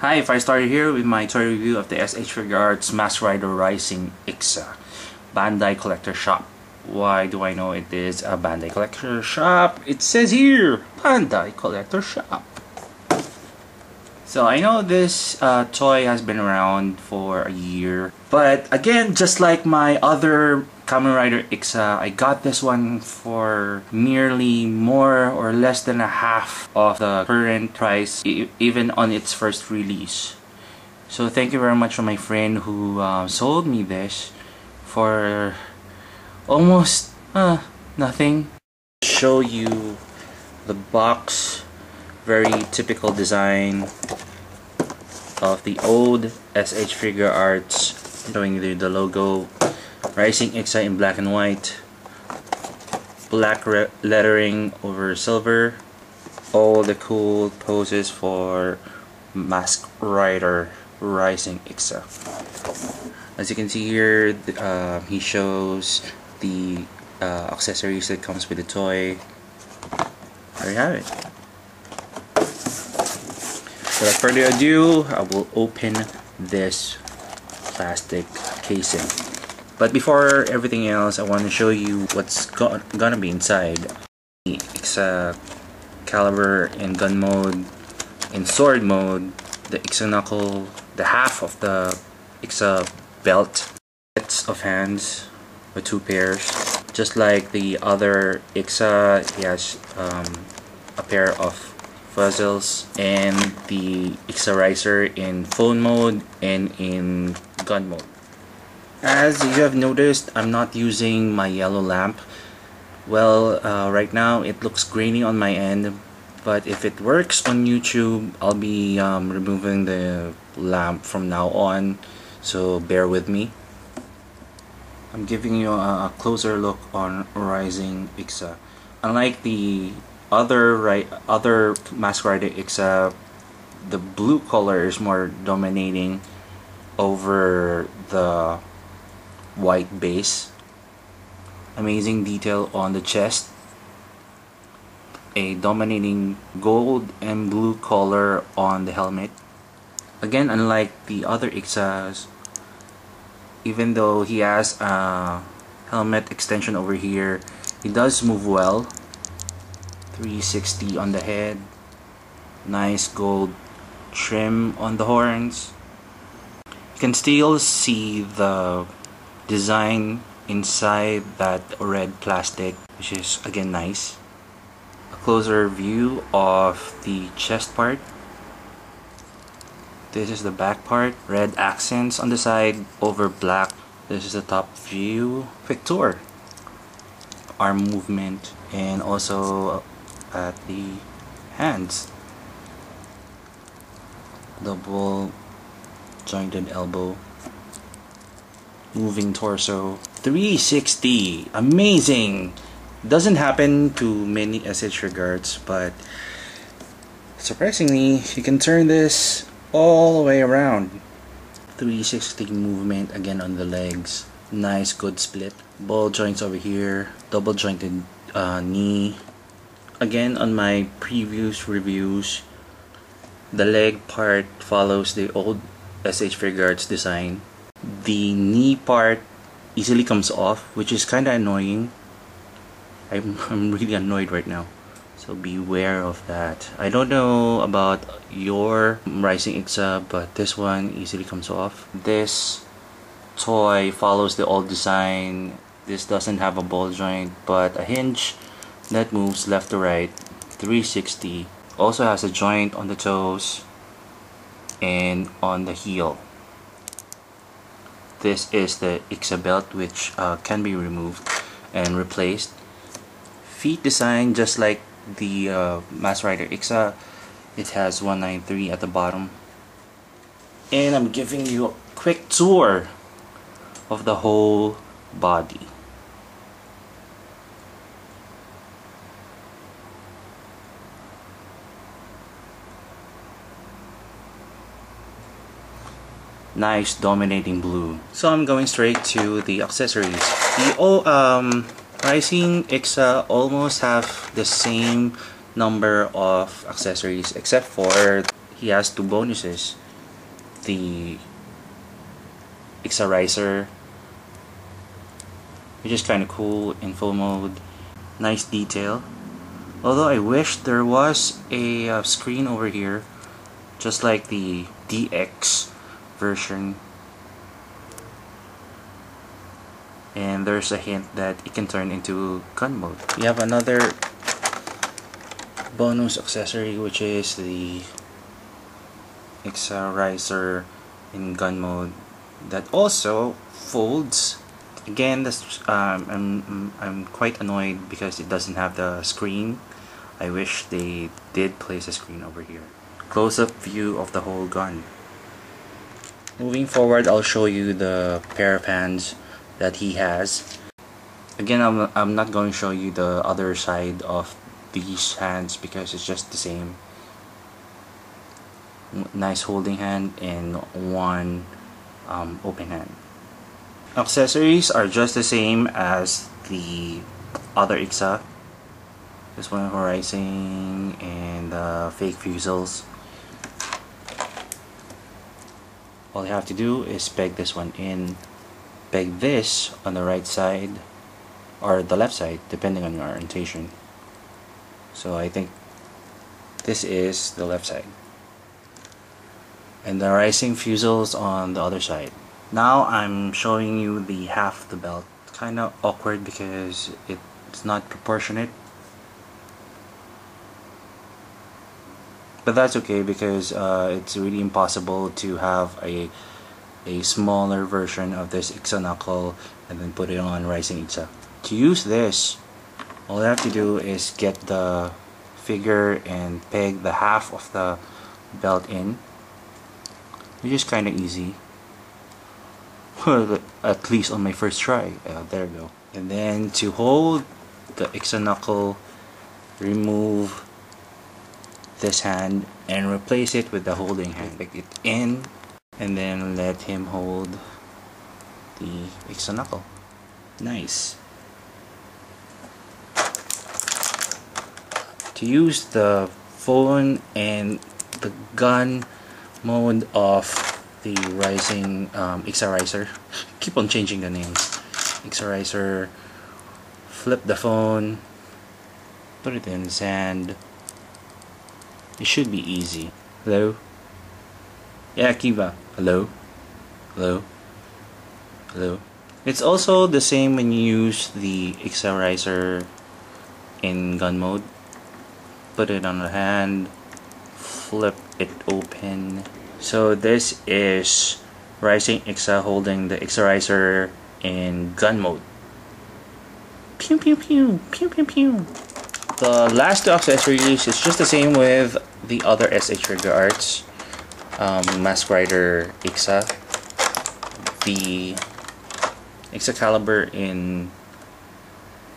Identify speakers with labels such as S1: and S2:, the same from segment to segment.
S1: Hi, if I started here with my toy review of the s.h.figuarts Mask Rider Rising Ixa Bandai Collector Shop. Why do I know it is a Bandai Collector Shop? It says here, Bandai Collector Shop. So I know this toy has been around for a year, but again, just like my other Kamen Rider Ixa, I got this one for nearly more or less than a half of the current price, even on its first release. So thank you very much for my friend who sold me this for almost nothing. Show you the box. Very typical design of the old s.h.figuarts, showing you the logo, Rising Ixa in black and white, black lettering over silver, all the cool poses for Mask Rider Rising Ixa. As you can see here, he shows the accessories that comes with the toy. There you have it. Without further ado, I will open this plastic casing. But before everything else, I want to show you what's gonna be inside. The Ixa caliber in gun mode, in sword mode, the Ixa knuckle, the half of the Ixa belt, sets of hands with 2 pairs. Just like the other Ixa, he has a pair of fuzzles, and the Ixa riser in phone mode and in gun mode. As you have noticed, I'm not using my yellow lamp. Well, right now it looks grainy on my end, but if it works on YouTube, I'll be removing the lamp from now on, so bear with me. I'm giving you a closer look on Rising Ixa. Unlike the other Mask Rider Ixa, the blue color is more dominating over the white base. Amazing detail on the chest, a dominating gold and blue color on the helmet. Again, unlike the other Ixas, even though he has a helmet extension over here, he does move well. 360 on the head, nice gold trim on the horns. You can still see the design inside that red plastic, which is again nice. A closer view of the chest part. This is the back part, red accents on the side over black. This is the top view. Quick tour, arm movement, and also at the hands, double jointed elbow, moving torso, 360. Amazing! Doesn't happen to many s.h.figuarts, but surprisingly you can turn this all the way around. 360 movement again on the legs. Nice good split. Ball joints over here, double jointed knee. Again, on my previous reviews, the leg part follows the old s.h.figuarts design. The knee part easily comes off, which is kind of annoying. I'm really annoyed right now, so beware of that. I don't know about your Rising Ixa, but this one easily comes off. This toy follows the old design. This doesn't have a ball joint, but a hinge that moves left to right, 360. Also has a joint on the toes and on the heel. This is the Ixa belt, which can be removed and replaced. Feet design just like the Mask Rider Ixa. It has 193 at the bottom. And I'm giving you a quick tour of the whole body. Nice dominating blue. So I'm going straight to the accessories. The Rising Ixa almost have the same number of accessories, except for he has 2 bonuses. the Xerizer, which is kind of cool in full mode. Nice detail. Although I wish there was a screen over here, just like the DX version. And there's a hint that it can turn into gun mode. We have another bonus accessory, which is the Xerizer in gun mode that also folds. Again, this I'm quite annoyed because it doesn't have the screen. I wish they did place a screen over here. Close-up view of the whole gun. Moving forward, I'll show you the pair of hands that he has. Again, I'm not going to show you the other side of these hands because it's just the same. Nice holding hand and one open hand. Accessories are just the same as the other Ixa. This one Horizon and fake fusels. All you have to do is peg this one in, peg this on the right side or the left side depending on your orientation. So I think this is the left side, and the rising fusels on the other side. Now I'm showing you the half of the belt. Kinda awkward because it's not proportionate, but that's okay because it's really impossible to have a smaller version of this Ixa knuckle and then put it on Rising Ixa. To use this, all you have to do is get the figure and peg the half of the belt in, which is kinda easy. At least on my first try. There we go. And then to hold the Ixa knuckle, remove this hand and replace it with the holding hand. Peg it in and then let him hold the Ixa knuckle. Nice. To use the phone and the gun mode of the Rising Xerizer, keep on changing the names. Xerizer, flip the phone, put it in his hand. It should be easy. Hello? Yeah, Kiva. Hello? Hello? Hello? It's also the same when you use the Xerizer in gun mode. Put it on the hand, flip it open. So this is Rising Ixa holding the Xerizer in gun mode. Pew pew pew, pew pew pew. The last two accessories is just the same with the other s.h.figuarts Mask Rider Ixa. The Excalibur in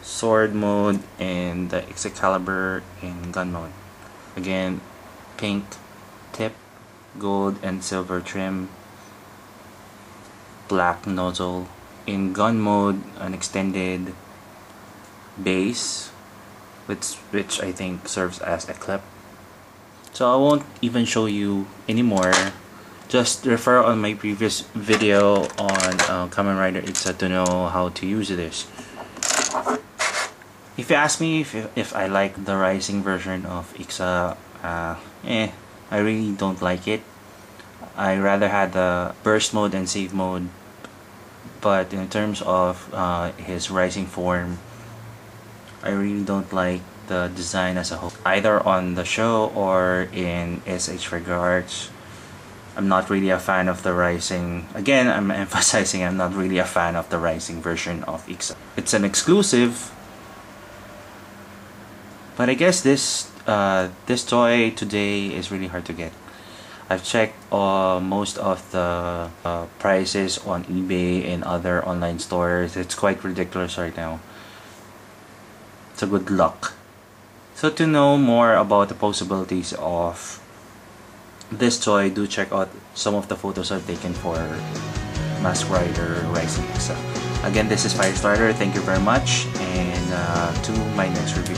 S1: sword mode and the Excalibur in gun mode. Again, pink tip, gold and silver trim, black nozzle. In gun mode, an extended base, which I think serves as a clip. So I won't even show you anymore. Just refer on my previous video on Kamen Rider Ixa to know how to use this. If you ask me if I like the rising version of Ixa, I really don't like it. I rather had the burst mode and save mode, but in terms of his rising form, I really don't like the design as a whole, either on the show or in s.h.figuarts. I'm not really a fan of the rising. Again, I'm emphasizing I'm not really a fan of the rising version of Ixa. It's an exclusive, but I guess this toy today is really hard to get. I've checked most of the prices on eBay and other online stores. It's quite ridiculous right now. So good luck. So to know more about the possibilities of this toy, do check out some of the photos I've taken for Mask Rider Rising Ixa. Again, this is Firestarter. Thank you very much, and to my next review.